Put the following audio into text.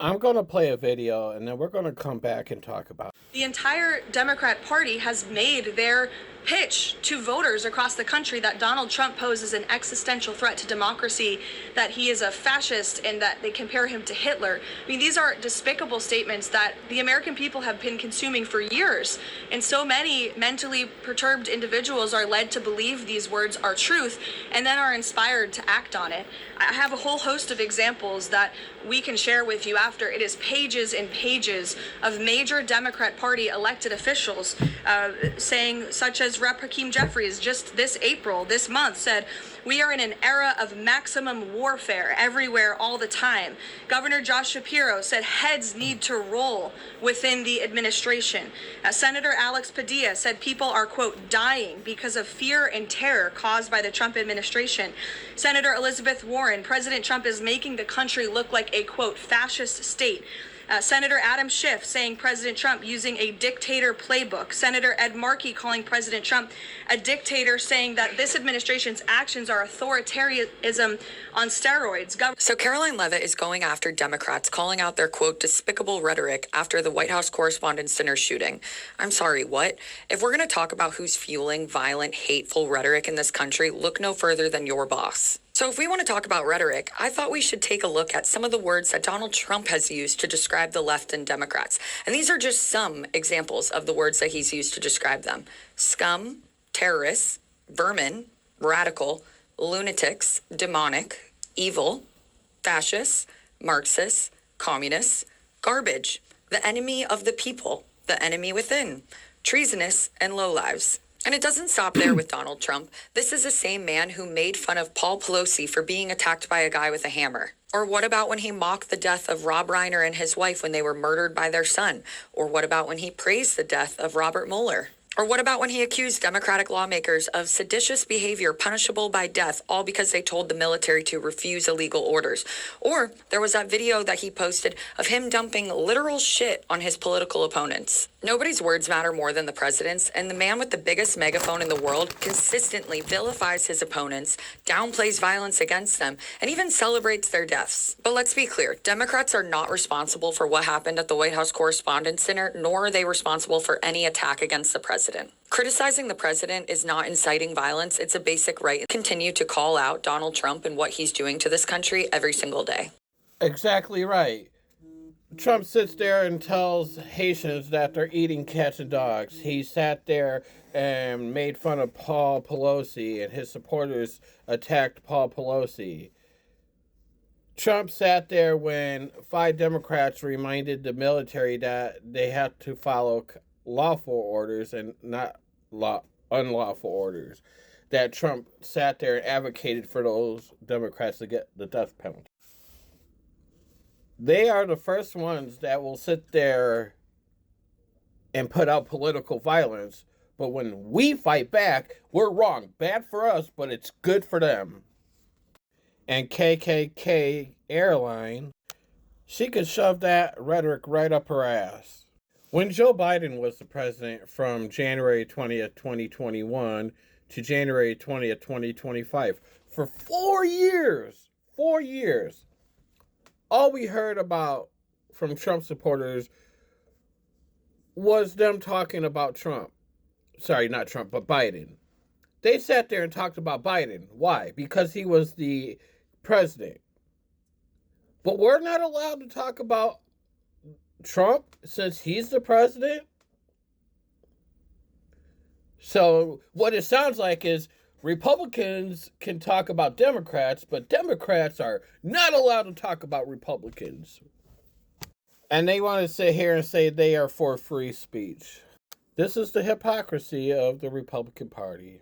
I'm going to play a video and then we're going to come back and talk about it. The entire Democrat Party has made their pitch to voters across the country that Donald Trump poses an existential threat to democracy, that he is a fascist, and that they compare him to Hitler. I mean, these are despicable statements that the American people have been consuming for years. And so many mentally perturbed individuals are led to believe these words are truth and then are inspired to act on it. I have a whole host of examples that we can share with you after. It is pages and pages of major Democrat Party elected officials saying, such as Rep. Hakeem Jeffries just this month said, "We are in an era of maximum warfare everywhere all the time." Governor Josh Shapiro said heads need to roll within the administration. Senator Alex Padilla said people are, quote, dying because of fear and terror caused by the Trump administration. Senator Elizabeth Warren, President Trump is making the country look like a, quote, fascist state. Senator Adam Schiff saying President Trump using a dictator playbook. Senator Ed Markey calling President Trump a dictator, saying that this administration's actions are authoritarianism on steroids. So Caroline Leavitt is going after Democrats, calling out their, quote, despicable rhetoric after the White House Correspondents' Center shooting. I'm sorry, what? If we're going to talk about who's fueling violent, hateful rhetoric in this country, look no further than your boss. So if we want to talk about rhetoric, I thought we should take a look at some of the words that Donald Trump has used to describe the left and Democrats. And these are just some examples of the words that he's used to describe them. Scum, terrorists, vermin, radical, lunatics, demonic, evil, fascists, Marxists, communists, garbage, the enemy of the people, the enemy within, treasonous, and lowlives. And it doesn't stop there with Donald Trump. This is the same man who made fun of Paul Pelosi for being attacked by a guy with a hammer. Or what about when he mocked the death of Rob Reiner and his wife when they were murdered by their son? Or what about when he praised the death of Robert Mueller? Or what about when he accused Democratic lawmakers of seditious behavior punishable by death, all because they told the military to refuse illegal orders? Or there was that video that he posted of him dumping literal shit on his political opponents. Nobody's words matter more than the president's, and the man with the biggest megaphone in the world consistently vilifies his opponents, downplays violence against them, and even celebrates their deaths. But let's be clear, Democrats are not responsible for what happened at the White House Correspondents' Center, nor are they responsible for any attack against the president. Criticizing the president is not inciting violence. It's a basic right. Continue to call out Donald Trump and what he's doing to this country every single day. Exactly right. Trump sits there and tells Haitians that they're eating cats and dogs. He sat there and made fun of Paul Pelosi, and his supporters attacked Paul Pelosi. Trump sat there when 5 Democrats reminded the military that they have to follow lawful orders and not unlawful orders. That Trump sat there and advocated for those Democrats to get the death penalty. They are the first ones that will sit there and put out political violence. But when we fight back, we're wrong. Bad for us, but it's good for them. And KKK Airline, she could shove that rhetoric right up her ass. When Joe Biden was the president from January 20th, 2021 to January 20th, 2025, for 4 years, all we heard about from Trump supporters was them talking about Trump. Sorry, not Trump, but Biden. They sat there and talked about Biden. Why? Because he was the president. But we're not allowed to talk about Trump since he's the president? So what it sounds like is Republicans can talk about Democrats, but Democrats are not allowed to talk about Republicans. And they want to sit here and say they are for free speech. This is the hypocrisy of the Republican Party.